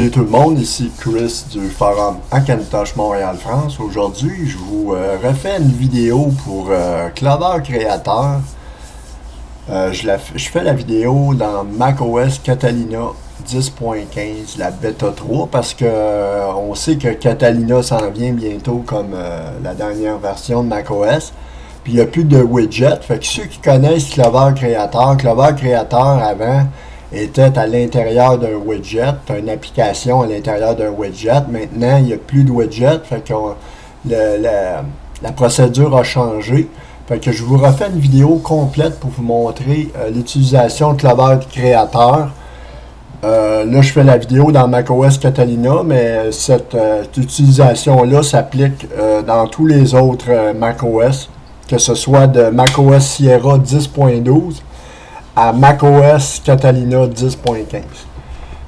Salut tout le monde, ici Chris du forum Hackintosh Montréal-France. Aujourd'hui, je vous refais une vidéo pour Clover Creator. Je fais la vidéo dans macOS Catalina 10.15, la bêta 3, parce que on sait que Catalina s'en vient bientôt comme la dernière version de macOS. Puis il n'y a plus de widget. Fait que ceux qui connaissent Clover Creator avant était à l'intérieur d'un widget, une application à l'intérieur d'un widget. Maintenant, il n'y a plus de widget, fait que la procédure a changé. Fait que je vous refais une vidéo complète pour vous montrer l'utilisation de Clover Creator. Là, je fais la vidéo dans macOS Catalina, mais cette utilisation-là s'applique dans tous les autres macOS, que ce soit de macOS Sierra 10.12 à macOS Catalina 10.15.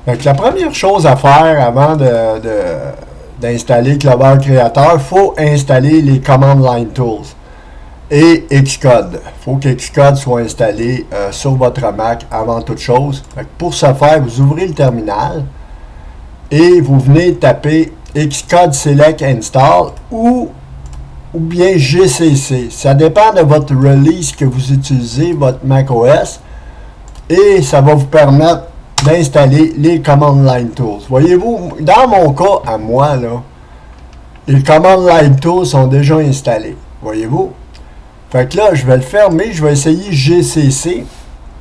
Donc, la première chose à faire avant d'installer Clover Creator, il faut installer les Command Line Tools et Xcode. Il faut que Xcode soit installé sur votre Mac avant toute chose. Donc, pour ce faire, vous ouvrez le terminal et vous venez taper Xcode Select Install ou bien GCC. Ça dépend de votre release que vous utilisez, votre macOS. Et ça va vous permettre d'installer les Command Line Tools. Voyez-vous, dans mon cas, à moi, là, les Command Line Tools sont déjà installés. Voyez-vous? Fait que là, je vais le fermer. Je vais essayer GCC.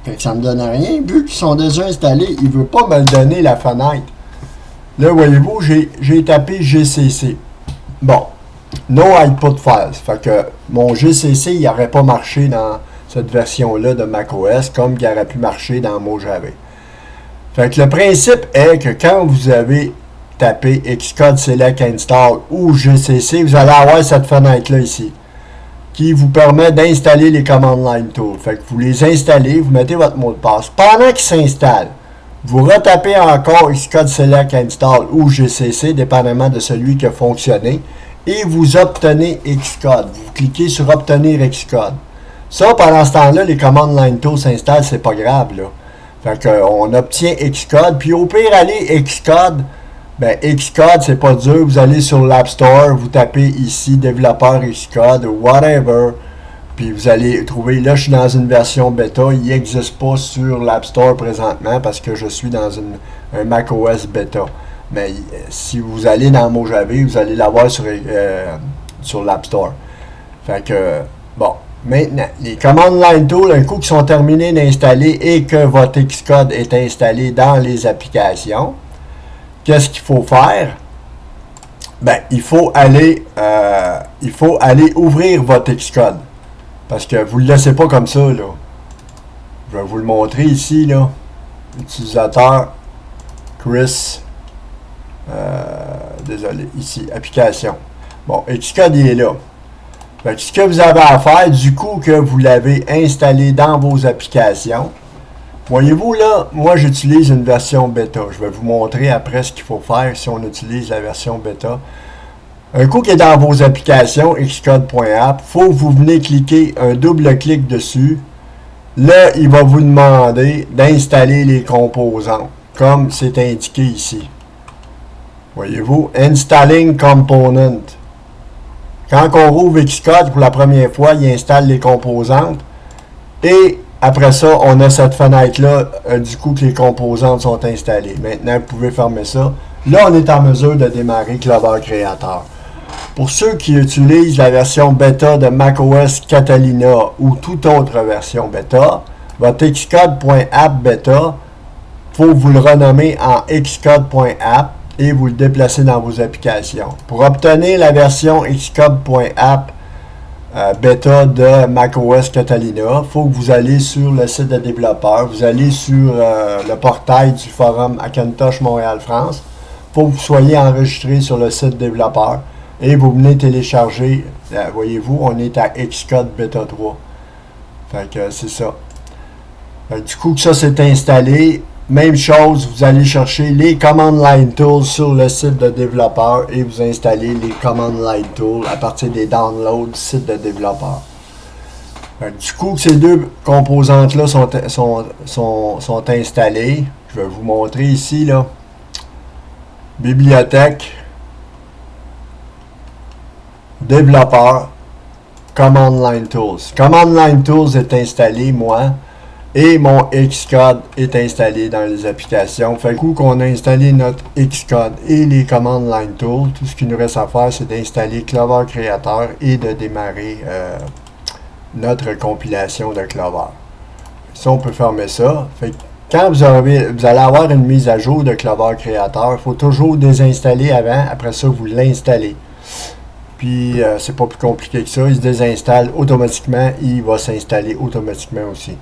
Fait que ça ne me donne rien. Vu qu'ils sont déjà installés, il ne veut pas me le donner la fenêtre. Là, voyez-vous, j'ai tapé GCC. Bon. No Output Files. Fait que mon GCC, il n'aurait pas marché dans cette version-là de macOS, comme il aurait pu marcher dans Mojave. Fait que le principe est que quand vous avez tapé Xcode Select Install ou GCC, vous allez avoir cette fenêtre-là ici, qui vous permet d'installer les Command Line Tools. Fait que vous les installez, vous mettez votre mot de passe. Pendant qu'ils s'installent, vous retapez encore Xcode Select Install ou GCC, dépendamment de celui qui a fonctionné, et vous obtenez Xcode. Vous cliquez sur Obtenir Xcode. Ça, pendant ce temps-là, les Command Line Tools s'installent, c'est pas grave, là. Fait qu'on obtient Xcode, puis au pire, aller Xcode, ben Xcode, c'est pas dur, vous allez sur l'App Store, vous tapez ici, développeur Xcode, whatever, puis vous allez trouver, là, je suis dans une version bêta, il n'existe pas sur l'App Store présentement, parce que je suis dans un macOS bêta. Mais si vous allez dans Mojave, vous allez l'avoir sur l'App Store. Fait que, bon. Maintenant, les Command Line Tools, un coup qu'ils sont terminés d'installer et que votre Xcode est installé dans les applications, qu'est-ce qu'il faut faire? Ben, il faut aller ouvrir votre Xcode. Parce que vous ne le laissez pas comme ça, là. Je vais vous le montrer ici, là. Utilisateur Chris. Désolé, ici, application. Bon, Xcode, il est là. Fait que ce que vous avez à faire, du coup que vous l'avez installé dans vos applications, voyez-vous là, moi j'utilise une version bêta. Je vais vous montrer après ce qu'il faut faire si on utilise la version bêta. Un coup qu'il est dans vos applications, xcode.app, il faut que vous venez cliquer un double clic dessus. Là, il va vous demander d'installer les composants, comme c'est indiqué ici. Voyez-vous, Installing Component. Quand on rouvre Xcode pour la première fois, il installe les composantes. Et après ça, on a cette fenêtre-là, du coup que les composantes sont installées. Maintenant, vous pouvez fermer ça. Là, on est en mesure de démarrer Clover Creator. Pour ceux qui utilisent la version bêta de macOS Catalina ou toute autre version bêta, votre Xcode.app bêta, il faut vous le renommer en Xcode.app. Et vous le déplacez dans vos applications. Pour obtenir la version Xcode.app bêta de macOS Catalina, il faut que vous allez sur le site de développeur, vous allez sur le portail du forum Hackintosh Montréal-France. Il faut que vous soyez enregistré sur le site développeur et vous venez télécharger, voyez-vous, on est à Xcode bêta 3. Fait que c'est ça. Du coup que ça c'est installé, même chose, vous allez chercher les Command Line Tools sur le site de développeur et vous installez les Command Line Tools à partir des downloads du site de développeur. Du coup, ces deux composantes-là sont installées. Je vais vous montrer ici, là. bibliothèque, développeur, Command Line Tools. Command Line Tools est installé, moi, et mon Xcode est installé dans les applications. Fait coup qu'on a installé notre Xcode et les Command Line Tools, tout ce qu'il nous reste à faire, c'est d'installer Clover Creator et de démarrer notre compilation de Clover. Ça, on peut fermer ça. Fait que quand vous allez avoir une mise à jour de Clover Creator, il faut toujours désinstaller avant. Après ça, vous l'installez. Puis, c'est pas plus compliqué que ça. Il se désinstalle automatiquement et il va s'installer automatiquement aussi.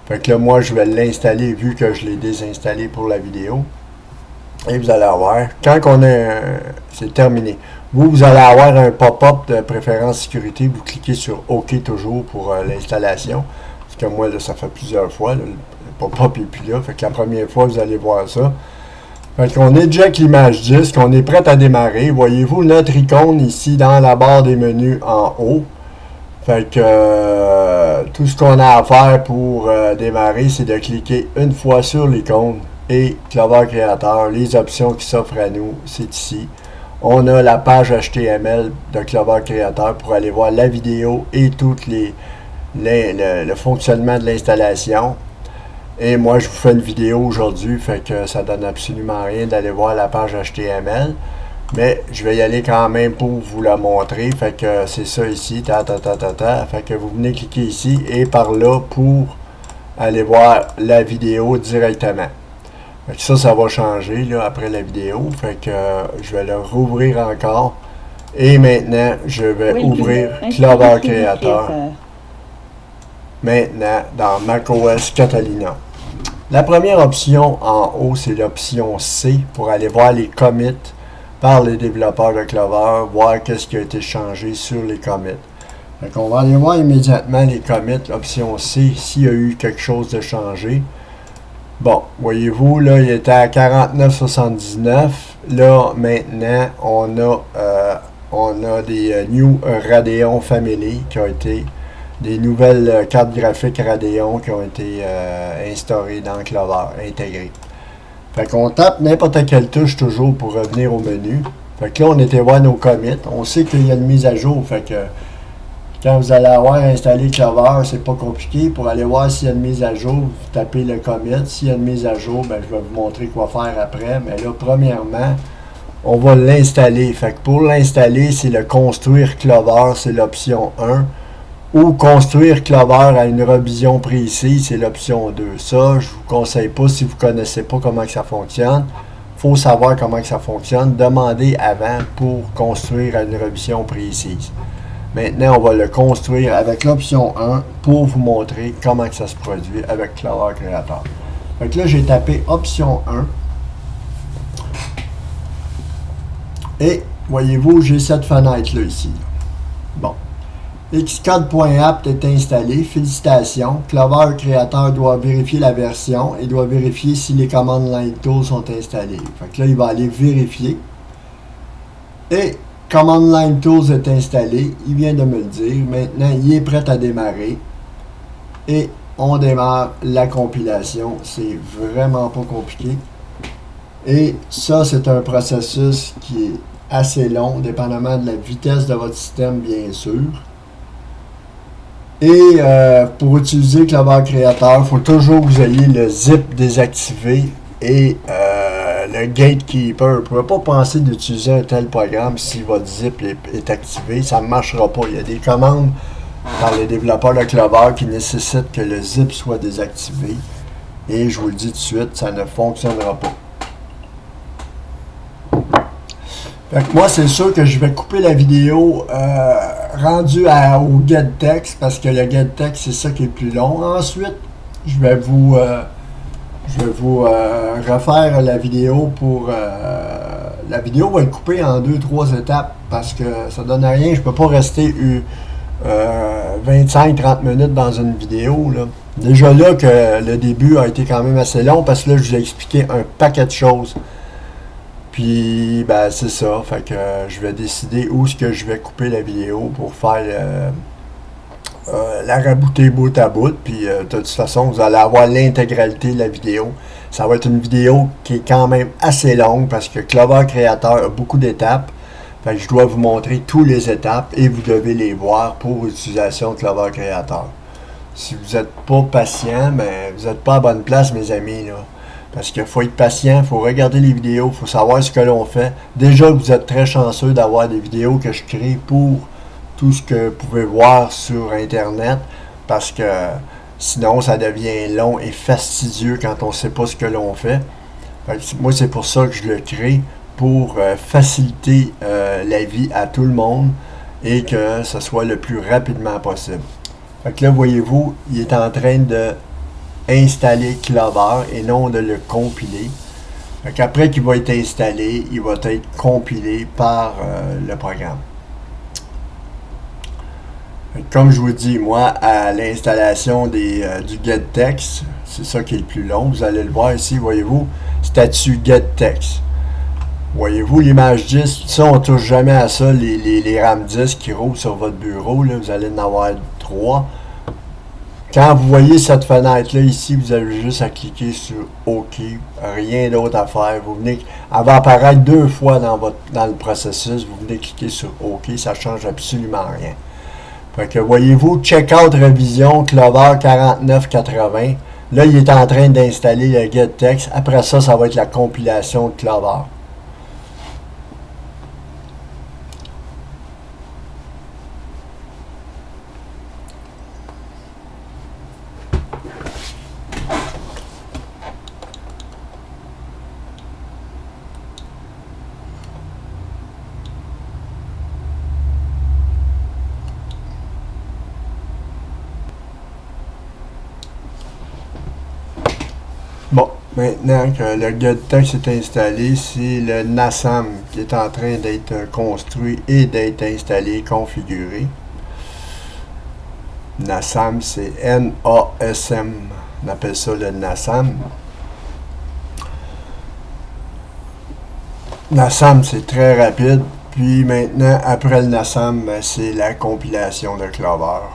Fait que là, moi, je vais l'installer vu que je l'ai désinstallé pour la vidéo. Et vous allez avoir, quand on a, c'est terminé. Vous allez avoir un pop-up de préférence sécurité. Vous cliquez sur OK toujours pour l'installation. Parce que moi, là, ça fait plusieurs fois. Là, le pop-up n'est plus là. Fait que la première fois, vous allez voir ça. Fait qu'on éjecte l'image disque. On est prêt à démarrer. Voyez-vous notre icône ici dans la barre des menus en haut. Fait que tout ce qu'on a à faire pour démarrer, c'est de cliquer une fois sur l'icône et Clover Creator. Les options qui s'offrent à nous, c'est ici. On a la page HTML de Clover Creator pour aller voir la vidéo et tout le fonctionnement de l'installation. Et moi, je vous fais une vidéo aujourd'hui, fait que ça donne absolument rien d'aller voir la page HTML. Mais je vais y aller quand même pour vous la montrer. Fait que c'est ça ici. Fait que vous venez cliquer ici et par là pour aller voir la vidéo directement. Fait que ça va changer là, après la vidéo. Fait que je vais le rouvrir encore. Et maintenant, je vais ouvrir Clover Creator. Maintenant, dans macOS Catalina. La première option en haut, c'est l'option C pour aller voir les commits par les développeurs de Clover, voir qu'est-ce qui a été changé sur les commits. Donc on va aller voir immédiatement les commits, l'option C, s'il y a eu quelque chose de changé. Bon, voyez-vous, là, il était à 49,79. Là, maintenant, on a des New Radeon Family qui ont été des nouvelles cartes graphiques Radeon qui ont été instaurées dans Clover, intégrées. Fait qu'on tape n'importe quelle touche toujours pour revenir au menu. Fait que là, on était voir nos commits. On sait qu'il y a une mise à jour. Fait que quand vous allez avoir installé Clover, c'est pas compliqué. Pour aller voir s'il y a une mise à jour, vous tapez le commit. S'il y a une mise à jour, ben, je vais vous montrer quoi faire après. Mais là, premièrement, on va l'installer. Fait que pour l'installer, c'est le construire Clover, c'est l'option 1. Ou construire Clover à une revision précise, c'est l'option 2. Ça, je ne vous conseille pas si vous ne connaissez pas comment que ça fonctionne. Il faut savoir comment que ça fonctionne. Demandez avant pour construire à une revision précise. Maintenant, on va le construire avec l'option 1 pour vous montrer comment que ça se produit avec Clover Creator. Donc là, j'ai tapé option 1. Et voyez-vous, j'ai cette fenêtre-là ici. Bon. Xcode.apt est installé. Félicitations. Clover Creator doit vérifier la version et doit vérifier si les Command Line Tools sont installés. Fait que là, il va aller vérifier. Et Command Line Tools est installé. Il vient de me le dire. Maintenant, il est prêt à démarrer. Et on démarre la compilation. C'est vraiment pas compliqué. Et ça, c'est un processus qui est assez long, dépendamment de la vitesse de votre système, bien sûr. Et pour utiliser Clover Creator, il faut toujours que vous ayez le zip désactivé et le gatekeeper. Vous ne pouvez pas penser d'utiliser un tel programme si votre zip est activé. Ça ne marchera pas. Il y a des commandes par les développeurs de Clover qui nécessitent que le zip soit désactivé. Et je vous le dis tout de suite, ça ne fonctionnera pas. Fait que moi, c'est sûr que je vais couper la vidéo rendue au getText parce que le getText, c'est ça qui est le plus long. Ensuite, je vais vous refaire la vidéo pour... la vidéo va être coupée en 2-3 étapes parce que ça donne rien. Je peux pas rester 25-30 minutes dans une vidéo, là. Déjà là que le début a été quand même assez long parce que là, je vous ai expliqué un paquet de choses. Puis, ben, c'est ça. Fait que je vais décider où est-ce que je vais couper la vidéo pour faire la rabouter bout à bout, puis de toute façon, vous allez avoir l'intégralité de la vidéo. Ça va être une vidéo qui est quand même assez longue parce que Clover Creator a beaucoup d'étapes. Fait que je dois vous montrer toutes les étapes et vous devez les voir pour l'utilisation de Clover Creator. Si vous n'êtes pas patient, ben, vous n'êtes pas à bonne place, mes amis, là. Parce qu'il faut être patient, il faut regarder les vidéos, il faut savoir ce que l'on fait. Déjà, vous êtes très chanceux d'avoir des vidéos que je crée pour tout ce que vous pouvez voir sur Internet, parce que sinon, ça devient long et fastidieux quand on ne sait pas ce que l'on fait. Moi, c'est pour ça que je le crée, pour faciliter la vie à tout le monde et que ce soit le plus rapidement possible. Fait que là, voyez-vous, il est en train de installer Clover et non de le compiler. Fait qu'après qu'il va être installé, il va être compilé par le programme. Comme je vous dis, moi, à l'installation du getText, c'est ça qui est le plus long. Vous allez le voir ici, voyez-vous, statut getText. Voyez-vous, l'image 10, ça, on ne touche jamais à ça, les RAM 10 qui roulent sur votre bureau, là, vous allez en avoir 3. Quand vous voyez cette fenêtre-là ici, vous avez juste à cliquer sur OK. Rien d'autre à faire. Vous venez, elle va apparaître 2 fois dans le processus. Vous venez cliquer sur OK. Ça ne change absolument rien. Fait que voyez-vous, Checkout Révision, Clover 4980. Là, il est en train d'installer le getText. Après ça, ça va être la compilation de Clover. Bon, maintenant que le getText est installé, c'est le NASAM qui est en train d'être construit et d'être installé, configuré. NASAM, c'est N-A-S-M. On appelle ça le NASAM. NASAM, c'est très rapide. Puis maintenant, après le NASAM, ben, c'est la compilation de Clover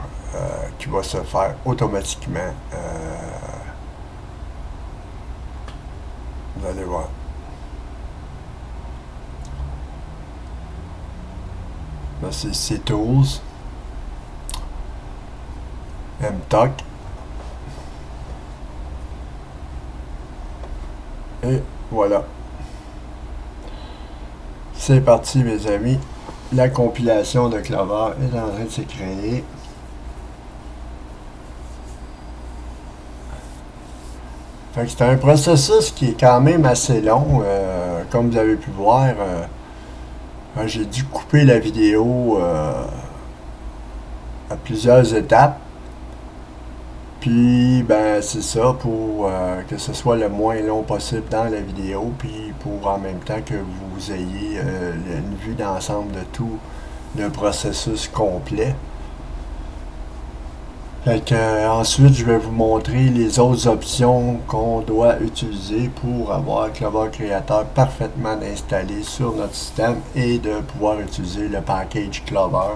qui va se faire automatiquement. Vous allez voir. Là, c'est Tools. MTOC. Et voilà. C'est parti, mes amis. La compilation de Clover est en train de se créer. Fait que c'est un processus qui est quand même assez long. Comme vous avez pu voir, j'ai dû couper la vidéo à plusieurs étapes. Puis, ben, c'est ça, pour que ce soit le moins long possible dans la vidéo, puis pour en même temps que vous ayez une vue d'ensemble de tout le processus complet. Fait que, ensuite, je vais vous montrer les autres options qu'on doit utiliser pour avoir Clover Creator parfaitement installé sur notre système et de pouvoir utiliser le package Clover.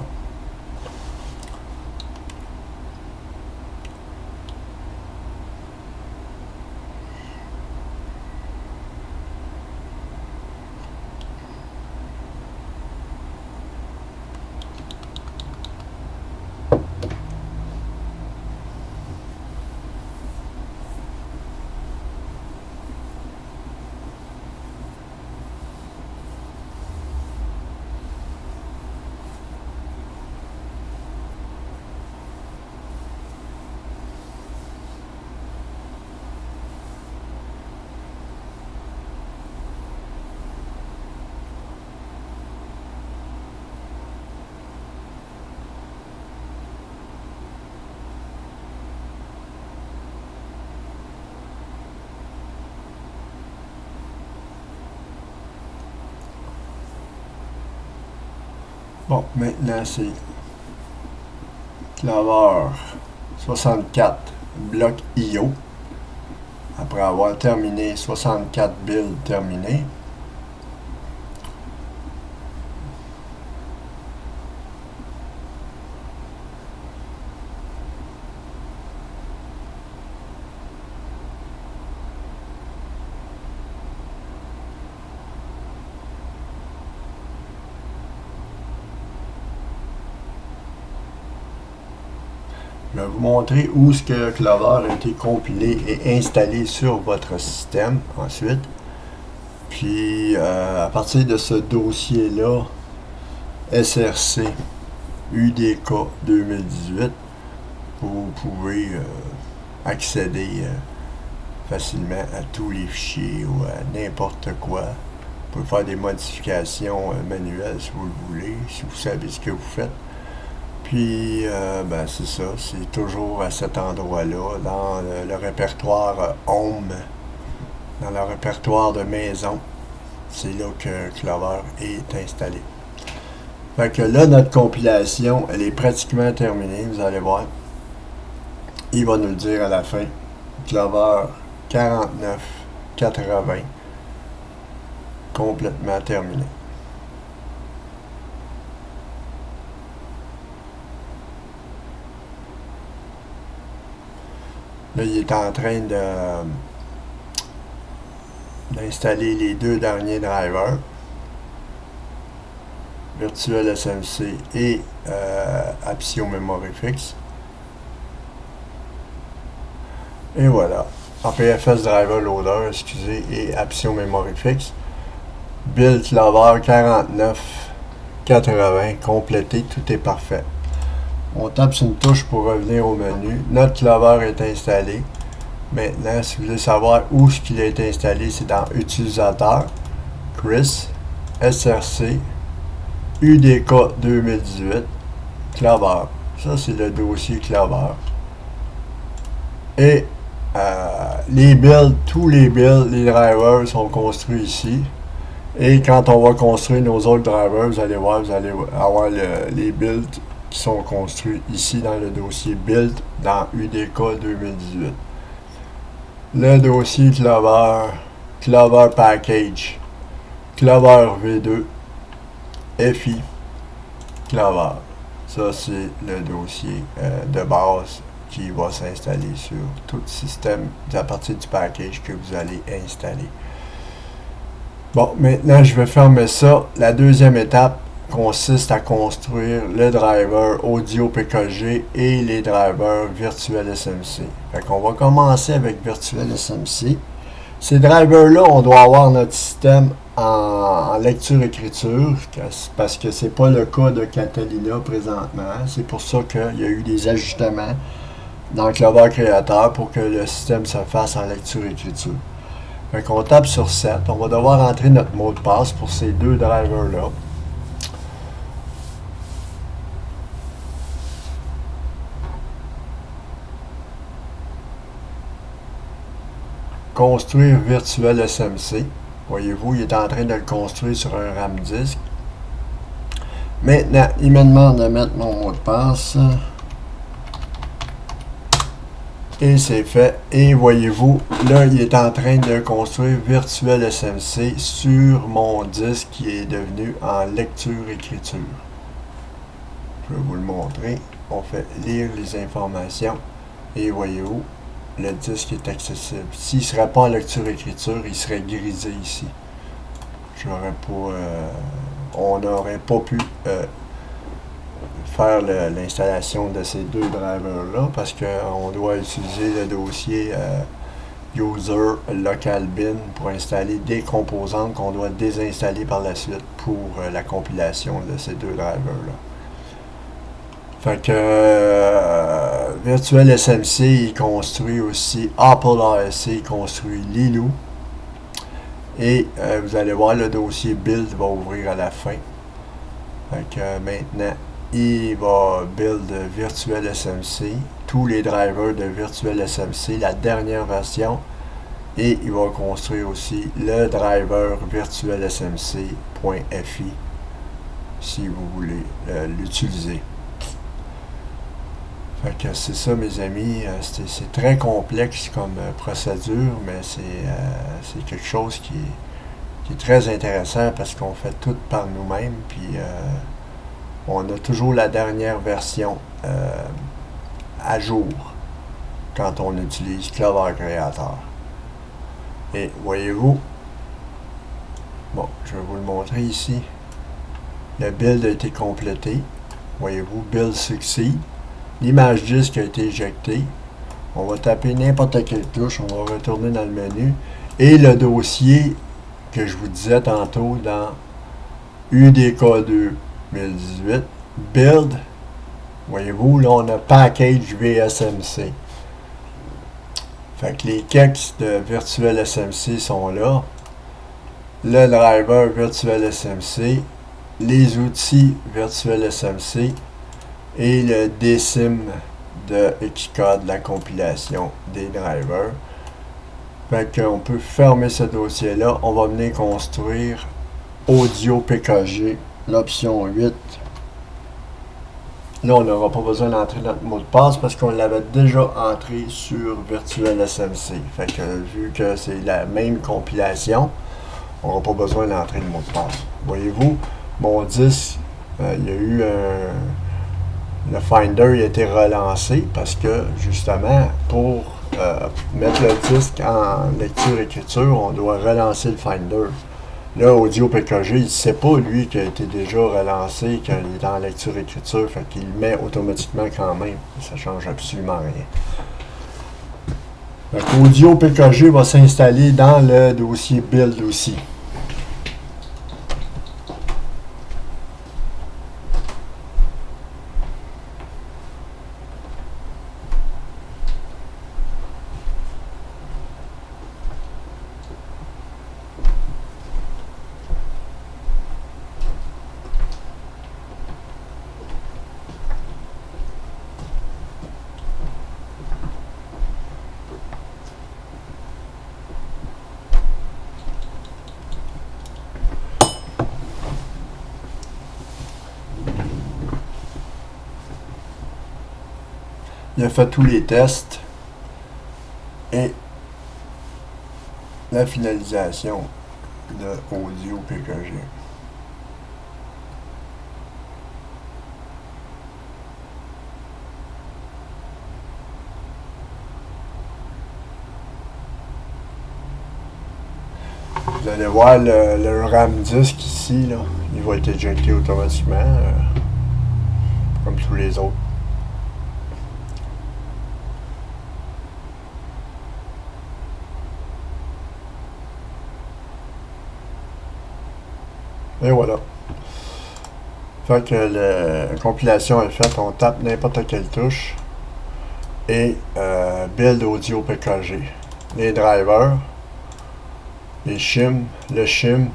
Bon, maintenant c'est Clover 64 bloc IO. Après avoir terminé 64 builds terminés. Je vais vous montrer où ce que Clover a été compilé et installé sur votre système ensuite. Puis à partir de ce dossier-là, SRC UDK 2018, vous pouvez accéder facilement à tous les fichiers ou à n'importe quoi. Vous pouvez faire des modifications manuelles si vous le voulez, si vous savez ce que vous faites. Puis, ben c'est ça, c'est toujours à cet endroit-là, dans le répertoire Home, dans le répertoire de maison. C'est là que Clover est installé. Fait que là, notre compilation, elle est pratiquement terminée, vous allez voir. Il va nous le dire à la fin. Clover 4980, complètement terminé. Là, il est en train d'installer les deux derniers drivers, Virtual SMC et Appsio Memory Fix. Et voilà, APFS Driver Loader, excusez, et Appsio Memory Fix. Build Clover 4980, complété, tout est parfait. On tape sur une touche pour revenir au menu. Notre Clover est installé. Maintenant, si vous voulez savoir où ce qu'il a été installé, c'est dans Utilisateur, Chris, SRC, UDK 2018, Clover. Ça, c'est le dossier Clover. Et les builds, tous les builds, les drivers sont construits ici. Et quand on va construire nos autres drivers, vous allez voir, vous allez avoir les builds qui sont construits ici dans le dossier build dans UDK 2018. Le dossier Clover, Clover Package, Clover V2, FI, Clover. Ça, c'est le dossier de base qui va s'installer sur tout le système à partir du package que vous allez installer. Bon, maintenant, je vais fermer ça. La deuxième étape consiste à construire le driver Audio PKG et les drivers Virtual SMC. Fait qu'on va commencer avec Virtual SMC. Ces drivers-là, on doit avoir notre système en lecture-écriture, parce que c'est pas le cas de Catalina présentement. C'est pour ça qu'il y a eu des ajustements dans Clover Creator pour que le système se fasse en lecture-écriture. Fait qu'on tape sur 7. On va devoir entrer notre mot de passe pour ces deux drivers-là. Construire Virtual SMC. Voyez-vous, il est en train de le construire sur un RAM disk. Maintenant, il me demande de mettre mon mot de passe. Et c'est fait. Et voyez-vous, là, il est en train de construire Virtual SMC sur mon disque qui est devenu en lecture-écriture. Je vais vous le montrer. On fait lire les informations. Et voyez-vous, le disque est accessible. S'il ne serait pas en lecture-écriture, il serait grisé ici. On n'aurait pas pu faire l'installation de ces deux drivers-là parce qu'on doit utiliser le dossier User Local Bin pour installer des composantes qu'on doit désinstaller par la suite pour la compilation de ces deux drivers-là. Fait que Virtual SMC, il construit aussi Apple ASC, il construit Lilou. Et vous allez voir, le dossier Build va ouvrir à la fin. Fait que maintenant, il va build Virtual SMC, tous les drivers de Virtual SMC, la dernière version. Et il va construire aussi le driver Virtual SMC.fi si vous voulez l'utiliser. Fait que c'est ça, mes amis. C'est très complexe comme procédure, mais c'est quelque chose qui est très intéressant parce qu'on fait tout par nous-mêmes. Puis on a toujours la dernière version à jour quand on utilise Clover Creator. Et voyez-vous, bon, je vais vous le montrer ici. Le build a été complété. Voyez-vous, build succeed. l'image disque a été éjectée. On va taper n'importe quelle touche, on va retourner dans le menu. Et le dossier que je vous disais tantôt dans UDK 2018, Build, voyez-vous, là on a Package VSMC. Fait que les kexts de Virtual SMC sont là. Le driver Virtual SMC, les outils Virtual SMC et le DSIM de Xcode, la compilation des drivers. Fait qu'on peut fermer ce dossier-là. On va venir construire Audio PKG, l'option 8. Là, on n'aura pas besoin d'entrer notre mot de passe parce qu'on l'avait déjà entré sur Virtual SMC. Fait que vu que c'est la même compilation, on n'aura pas besoin d'entrer le mot de passe. Voyez-vous, mon disque, il y a eu le Finder a été relancé parce que justement, pour mettre le disque en lecture-écriture, on doit relancer le Finder. Là, Audio PKG, il ne sait pas, lui, qu'il a été déjà relancé, qu'il est en lecture-écriture, fait qu'il le met automatiquement quand même. Ça ne change absolument rien. Donc, Audio PKG va s'installer dans le dossier Build aussi. Il a fait tous les tests et la finalisation de Audio PKG. Vous allez voir le RAM disque ici, là, il va être éjecté automatiquement, comme tous les autres. Et voilà. Fait que la compilation est faite, on tape n'importe quelle touche et Build Audio PKG. Les drivers, les shims, le shim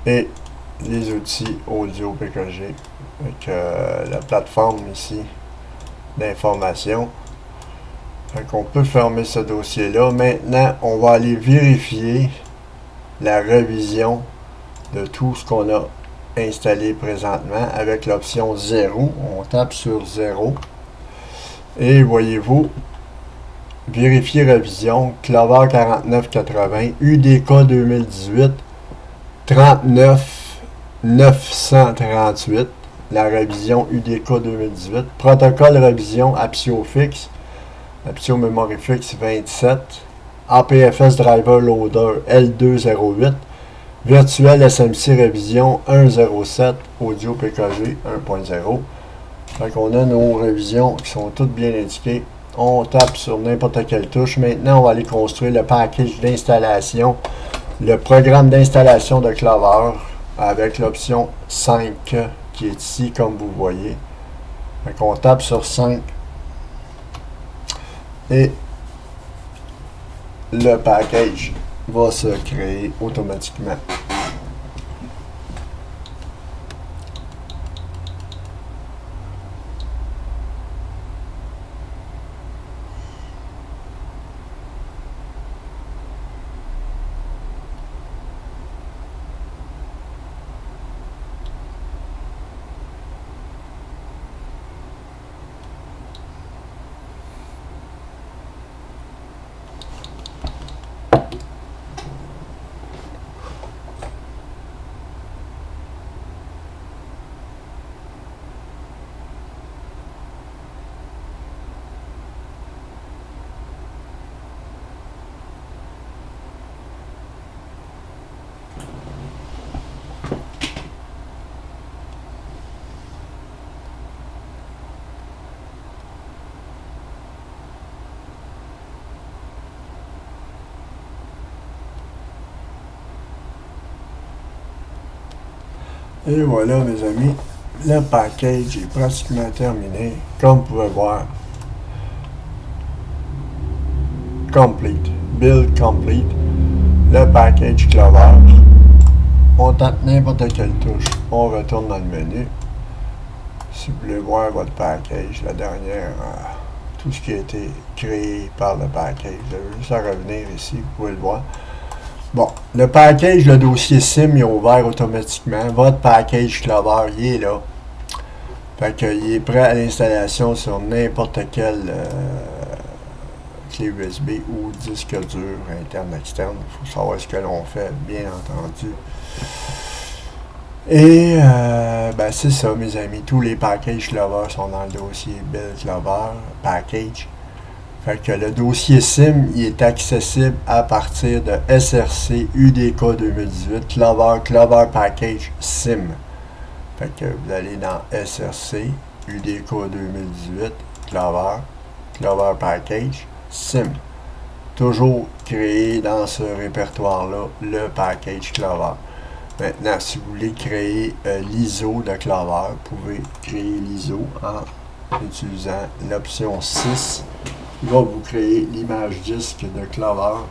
et les outils Audio PKG. Avec la plateforme ici d'information. Fait qu'on peut fermer ce dossier-là. Maintenant, on va aller vérifier la révision de tout ce qu'on a installé présentement avec l'option 0. On tape sur 0 et voyez-vous, vérifier révision, Clover 4980, UDK 2018, 39 938, la révision UDK 2018, protocole révision AppioFix, Appio Memory Fix 27, APFS Driver Loader L208, Virtual SMC Révision 1.07, Audio PKG 1.0. Fait qu'on a nos révisions qui sont toutes bien indiquées. On tape sur n'importe quelle touche. Maintenant, on va aller construire le package d'installation, le programme d'installation de Clover avec l'option 5 qui est ici, comme vous voyez. Fait qu'on tape sur 5 et le package va se créer automatiquement. Et voilà mes amis, le package est pratiquement terminé. Comme vous pouvez voir, complete, build complete, le package Clover. On tape n'importe quelle touche, on retourne dans le menu. Si vous voulez voir votre package, la dernière, tout ce qui a été créé par le package, vous avez juste à revenir ici, vous pouvez le voir. Bon, le package, le dossier SIM, il est ouvert automatiquement. Votre package Clover, il est là. Fait qu'il est prêt à l'installation sur n'importe quelle clé USB ou disque dur, interne, externe. Il faut savoir ce que l'on fait, bien entendu. Et ben c'est ça mes amis, tous les packages Clover sont dans le dossier Build Clover Package. Fait que le dossier SIM il est accessible à partir de SRC UDK 2018 Clover Package SIM. Fait que vous allez dans SRC UDK 2018 Clover Package SIM. Toujours créé dans ce répertoire-là, le package Clover. Maintenant, si vous voulez créer l'ISO de Clover, vous pouvez créer l'ISO en utilisant l'option 6. Il va vous créer l'image disque de Clover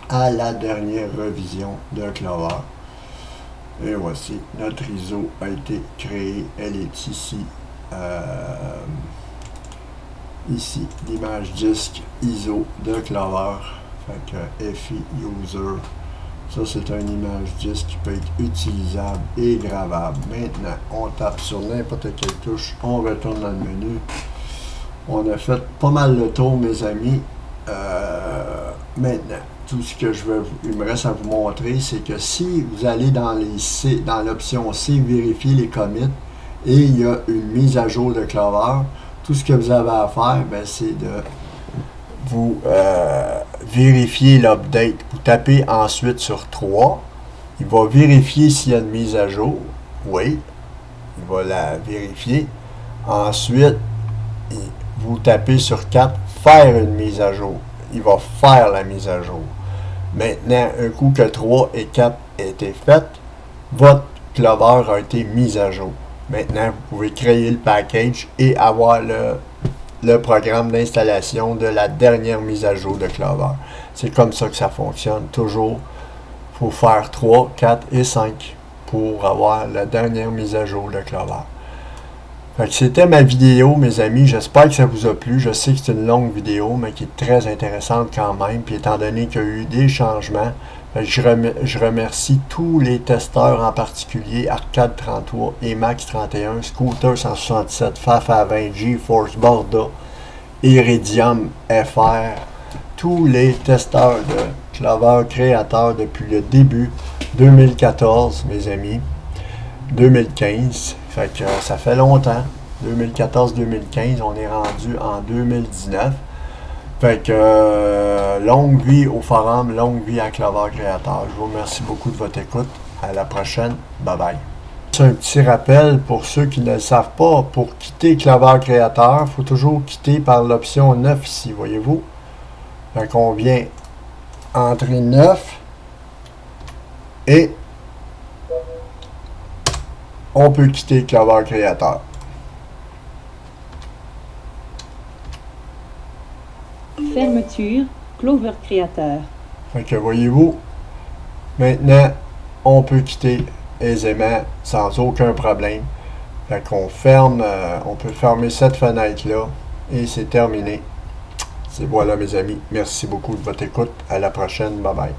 à la dernière revision de Clover. Et voici, notre ISO a été créée. Elle est ici. Ici, l'image disque ISO de Clover. Fait que FI User. Ça, c'est une image disque qui peut être utilisable et gravable. Maintenant, on tape sur n'importe quelle touche, on retourne dans le menu. On a fait pas mal le tour, mes amis. Maintenant, tout ce que il me reste à vous montrer, c'est que si vous allez dans l'option C, vérifier les commits, et il y a une mise à jour de Clover, tout ce que vous avez à faire, c'est de vous vérifiez l'update. Vous tapez ensuite sur 3. Il va vérifier s'il y a une mise à jour. Oui. Il va la vérifier. Ensuite, vous tapez sur 4. Faire une mise à jour. Il va faire la mise à jour. Maintenant, un coup que 3 et 4 aient été faites, votre Clover a été mis à jour. Maintenant, vous pouvez créer le package et avoir le programme d'installation de la dernière mise à jour de Clover. C'est comme ça que ça fonctionne. Toujours, il faut faire 3, 4 et 5 pour avoir la dernière mise à jour de Clover. C'était ma vidéo, mes amis. J'espère que ça vous a plu. Je sais que c'est une longue vidéo, mais qui est très intéressante quand même. Puis étant donné qu'il y a eu des changements, je remercie tous les testeurs, en particulier Arcade 33 et Max 31, Scooter 167, Fafa 20, GeForce Borda, Iridium FR, tous les testeurs de Clover créateurs depuis le début 2014, mes amis, 2015, fait que ça fait longtemps, 2014-2015, on est rendu en 2019. Fait que longue vie au forum, longue vie à Clover Créateur. Je vous remercie beaucoup de votre écoute. À la prochaine. Bye bye. C'est un petit rappel pour ceux qui ne le savent pas. Pour quitter Clover Créateur, il faut toujours quitter par l'option 9 ici, voyez-vous. Fait qu'on vient entrer 9 et on peut quitter Clover Créateur. Fermeture, Clover Créateur. Fait que voyez-vous, maintenant, on peut quitter aisément, sans aucun problème. Fait qu'on ferme, on peut fermer cette fenêtre-là, et c'est terminé. Voilà mes amis, merci beaucoup de votre écoute. À la prochaine, bye bye.